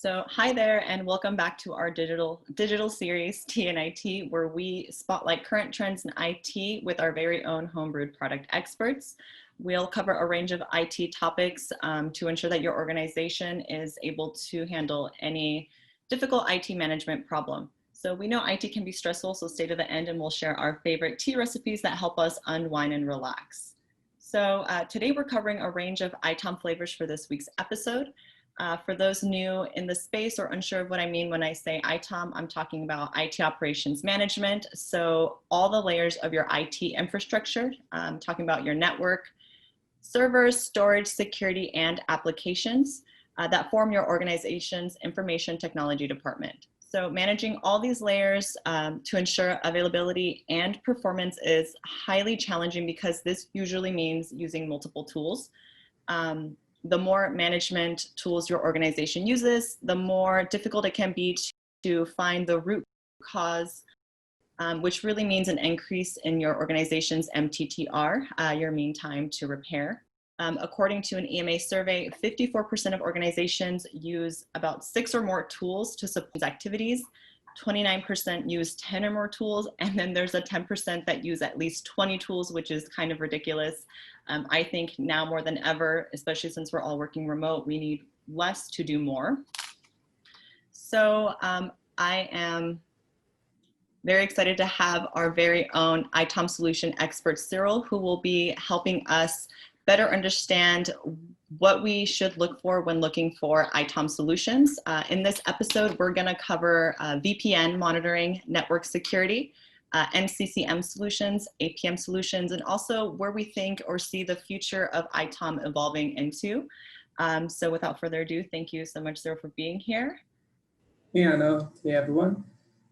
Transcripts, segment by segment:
So hi there and welcome back to our digital series TNIT, where we spotlight current trends in IT with our very own homebrewed product experts. We'll cover a range of IT topics to ensure that your organization is able to handle any difficult IT management problem. So we know IT can be stressful, so stay to the end and we'll share our favorite tea recipes that help us unwind and relax. So today we're covering a range of ITOM flavors for this week's episode. For those new in the space or unsure of what I mean when I say ITOM, I'm talking about IT operations management. So all the layers of your IT infrastructure, talking about your network, servers, storage, security, and applications that form your organization's information technology department. So managing all these layers to ensure availability and performance is highly challenging because this usually means using multiple tools. The more management tools your organization uses, the more difficult it can be to find the root cause, which really means an increase in your organization's MTTR, your mean time to repair. According to an EMA survey, 54% of organizations use about 6 or more tools to support activities. 29% use 10 or more tools, and then there's a 10% that use at least 20 tools, which is kind of ridiculous. I think now more than ever, especially since we're all working remote, we need less to do more. So I am very excited to have our very own ITOM solution expert, Cyril, who will be helping us better understand what we should look for when looking for ITOM solutions. In this episode, we're going to cover VPN monitoring, network security, NCCM solutions, APM solutions, and also where we think or see the future of ITOM evolving into. So without further ado, thank you so much, Cyril, for being here. Hey Anna, hey everyone.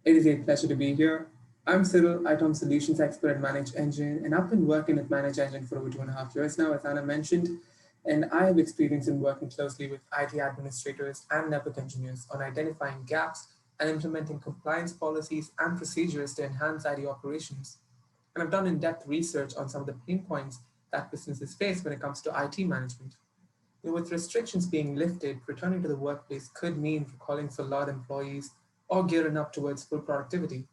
It is a pleasure to be here. I'm Cyril, ITOM solutions expert at ManageEngine, and I've been working at ManageEngine for over 2.5 years now, as Anna mentioned. And I have experience in working closely with IT administrators and network engineers on identifying gaps and implementing compliance policies and procedures to enhance IT operations. And I've done in-depth research on some of the pain points that businesses face when it comes to IT management. With restrictions being lifted, returning to the workplace could mean calling for a lot of employees or gearing up towards full productivity.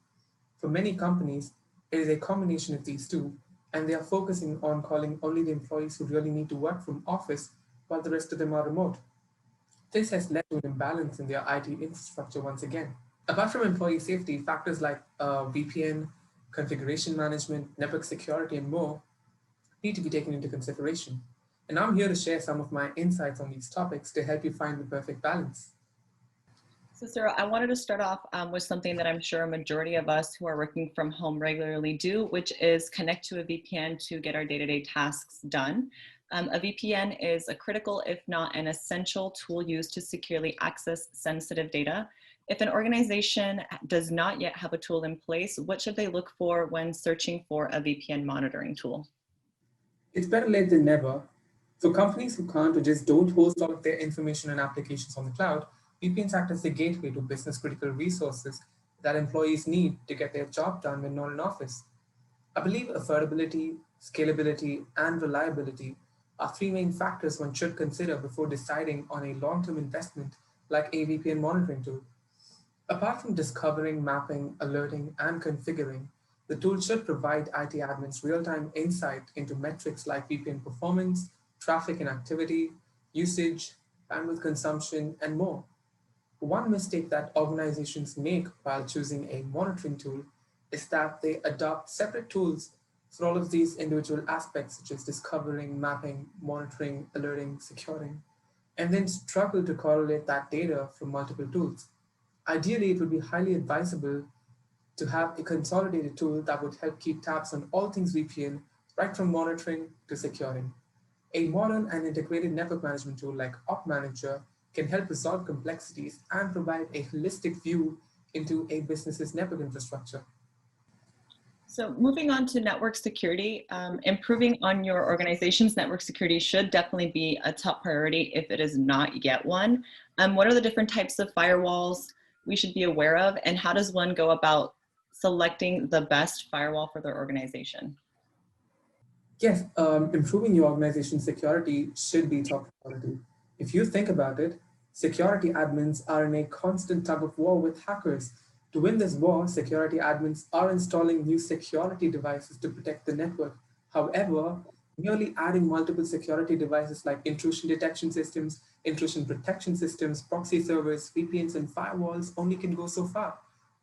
For many companies, it is a combination of these two, and they are focusing on calling only the employees who really need to work from office while the rest of them are remote. This has led to an imbalance in their IT infrastructure once again. Apart from employee safety, factors like VPN, configuration management, network security, and more need to be taken into consideration. And I'm here to share some of my insights on these topics to help you find the perfect balance. So Sarah, I wanted to start off with something that I'm sure a majority of us who are working from home regularly do, which is connect to a VPN to get our day-to-day tasks done. A VPN is a critical, if not an essential tool used to securely access sensitive data. If an organization does not yet have a tool in place, what should they look for when searching for a VPN monitoring tool? It's better late than never. For companies who can't or just don't host all of their information and applications on the cloud, VPNs act as the gateway to business-critical resources that employees need to get their job done when not in office. I believe affordability, scalability, and reliability are 3 main factors one should consider before deciding on a long-term investment like a VPN monitoring tool. Apart from discovering, mapping, alerting, and configuring, the tool should provide IT admins real-time insight into metrics like VPN performance, traffic and activity, usage, bandwidth consumption, and more. One mistake that organizations make while choosing a monitoring tool is that they adopt separate tools for all of these individual aspects, such as discovering, mapping, monitoring, alerting, securing, and then struggle to correlate that data from multiple tools. Ideally, it would be highly advisable to have a consolidated tool that would help keep tabs on all things VPN, right from monitoring to securing. A modern and integrated network management tool like Op Manager can help resolve complexities and provide a holistic view into a business's network infrastructure. So moving on to network security, improving on your organization's network security should definitely be a top priority if it is not yet one. What are the different types of firewalls we should be aware of, and how does one go about selecting the best firewall for their organization? Yes, improving your organization's security should be top priority. If you think about it, Security admins are in a constant tug of war with hackers. To win this war, security admins are installing new security devices to protect the network. However, merely adding multiple security devices like intrusion detection systems, intrusion protection systems, proxy servers, VPNs, and firewalls only can go so far.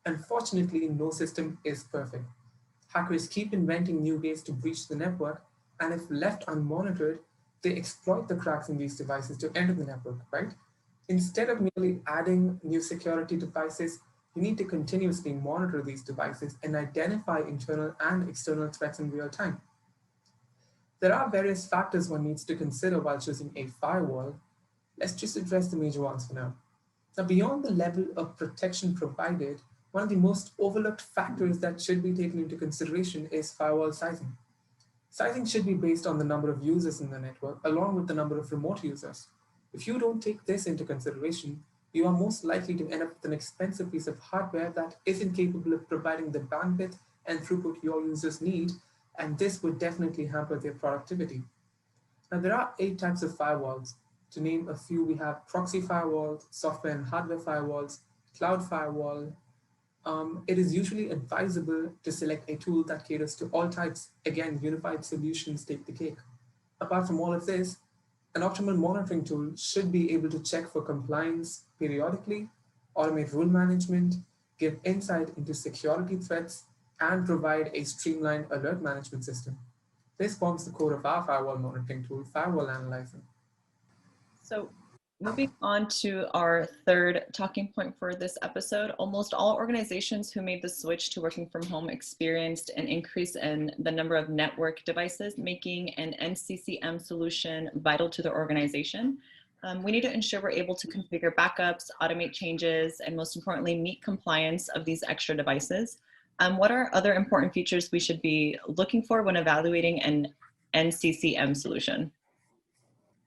Unfortunately, no system is perfect. Hackers keep inventing new ways to breach the network, and if left unmonitored, they exploit the cracks in these devices to enter the network, right? Instead of merely adding new security devices, you need to continuously monitor these devices and identify internal and external threats in real time. There are various factors one needs to consider while choosing a firewall. Let's just address the major ones for now. Now, beyond the level of protection provided, one of the most overlooked factors that should be taken into consideration is firewall sizing. Sizing should be based on the number of users in the network along with the number of remote users. If you don't take this into consideration, you are most likely to end up with an expensive piece of hardware that isn't capable of providing the bandwidth and throughput your users need, and this would definitely hamper their productivity. Now, there are 8 types of firewalls. To name a few, we have proxy firewalls, software and hardware firewalls, cloud firewall. It is usually advisable to select a tool that caters to all types. Again, unified solutions take the cake. Apart from all of this, an optimal monitoring tool should be able to check for compliance periodically, automate rule management, give insight into security threats, and provide a streamlined alert management system. This forms the core of our firewall monitoring tool, Firewall Analyzer. So moving on to our third talking point for this episode, almost all organizations who made the switch to working from home experienced an increase in the number of network devices, making an NCCM solution vital to their organization. We need to ensure we're able to configure backups, automate changes, and most importantly, meet compliance of these extra devices. What are other important features we should be looking for when evaluating an NCCM solution?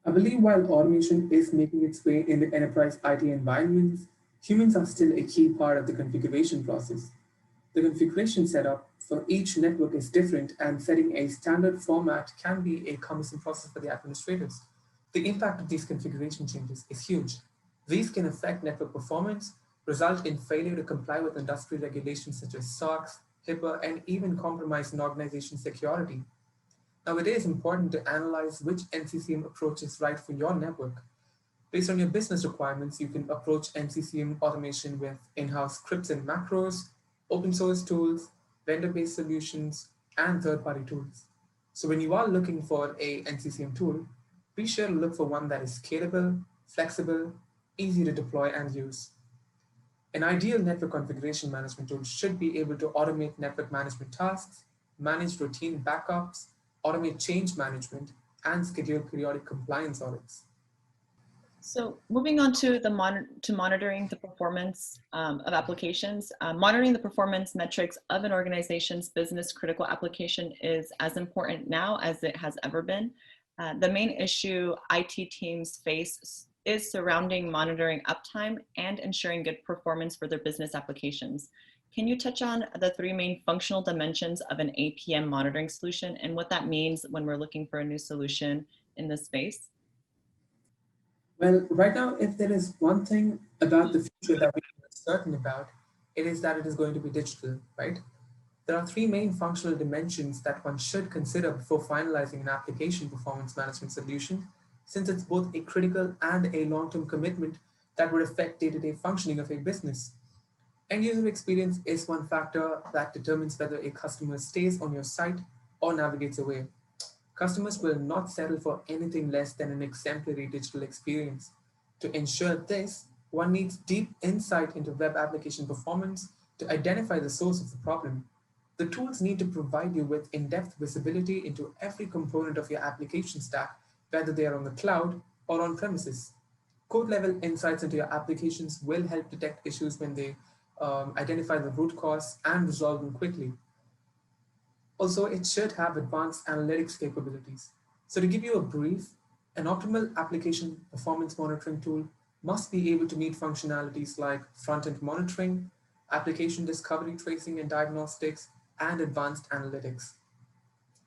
I believe while automation is making its way into enterprise IT environments, humans are still a key part of the configuration process. The configuration setup for each network is different, and setting a standard format can be a cumbersome process for the administrators. The impact of these configuration changes is huge. These can affect network performance, result in failure to comply with industry regulations such as SOX, HIPAA, and even compromise an organization's security. Now, it is important to analyze which NCCM approach is right for your network. Based on your business requirements, you can approach NCCM automation with in-house scripts and macros, open source tools, vendor-based solutions, and third-party tools. So when you are looking for a NCCM tool, be sure to look for one that is scalable, flexible, easy to deploy and use. An ideal network configuration management tool should be able to automate network management tasks, manage routine backups, automate change management, and schedule periodic compliance audits. So moving on to monitoring the performance of applications, monitoring the performance metrics of an organization's business critical application is as important now as it has ever been. The main issue IT teams face is surrounding monitoring uptime and ensuring good performance for their business applications. Can you touch on the 3 main functional dimensions of an APM monitoring solution and what that means when we're looking for a new solution in this space? Well, right now, if there is one thing about the future that we are certain about, it is that it is going to be digital, right? There are 3 main functional dimensions that one should consider before finalizing an application performance management solution, since it's both a critical and a long-term commitment that would affect day-to-day functioning of a business. End user experience is one factor that determines whether a customer stays on your site or navigates away. Customers will not settle for anything less than an exemplary digital experience. To ensure this, one needs deep insight into web application performance to identify the source of the problem. The tools need to provide you with in-depth visibility into every component of your application stack, whether they are on the cloud or on premises. Code level insights into your applications will help detect issues when they identify the root cause and resolve them quickly. Also, it should have advanced analytics capabilities. So to give you a brief, an optimal application performance monitoring tool must be able to meet functionalities like front-end monitoring, application discovery, tracing and diagnostics, and advanced analytics.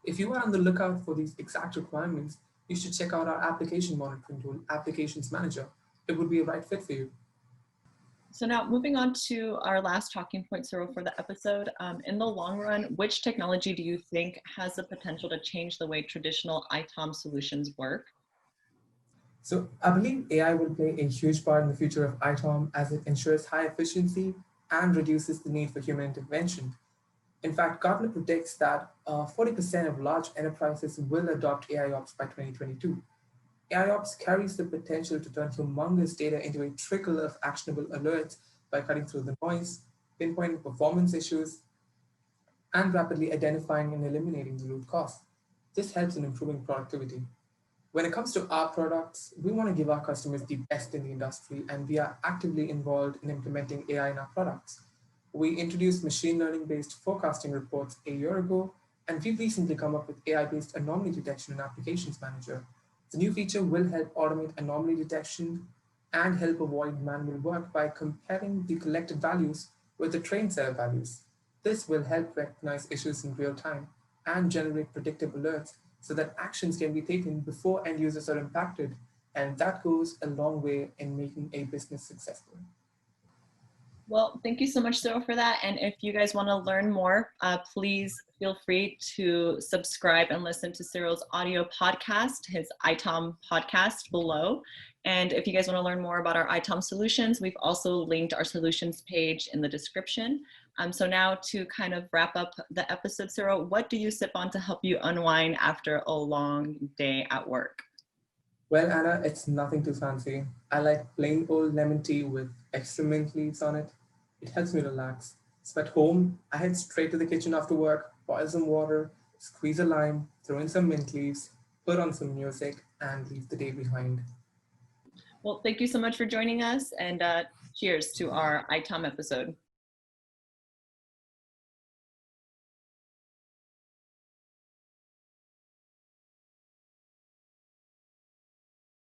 If you are on the lookout for these exact requirements, you should check out our application monitoring tool, Applications Manager. it would be a right fit for you. So now moving on to our last talking point, Cyril, for the episode. In the long run, which technology do you think has the potential to change the way traditional ITOM solutions work? So I believe AI will play a huge part in the future of ITOM as it ensures high efficiency and reduces the need for human intervention. In fact, Gartner predicts that 40% of large enterprises will adopt AIOps by 2022. AIOps carries the potential to turn humongous data into a trickle of actionable alerts by cutting through the noise, pinpointing performance issues, and rapidly identifying and eliminating the root cause. This helps in improving productivity. When it comes to our products, we want to give our customers the best in the industry, and we are actively involved in implementing AI in our products. We introduced machine learning based forecasting reports a year ago, and we've recently come up with AI based anomaly detection in Applications Manager. The new feature will help automate anomaly detection and help avoid manual work by comparing the collected values with the trained set of values. This will help recognize issues in real time and generate predictive alerts so that actions can be taken before end users are impacted. And that goes a long way in making a business successful. Well, thank you so much, Cyril, for that. And if you guys want to learn more, please feel free to subscribe and listen to Cyril's audio podcast, his ITOM podcast below. And if you guys want to learn more about our ITOM solutions, we've also linked our solutions page in the description. So now to kind of wrap up the episode, Cyril, what do you sip on to help you unwind after a long day at work? Well, Anna, it's nothing too fancy. I like plain old lemon tea with extra mint leaves on it. It helps me relax. So at home, I head straight to the kitchen after work, boil some water, squeeze a lime, throw in some mint leaves, put on some music, and leave the day behind. Well, thank you so much for joining us, and cheers to our ITOM episode.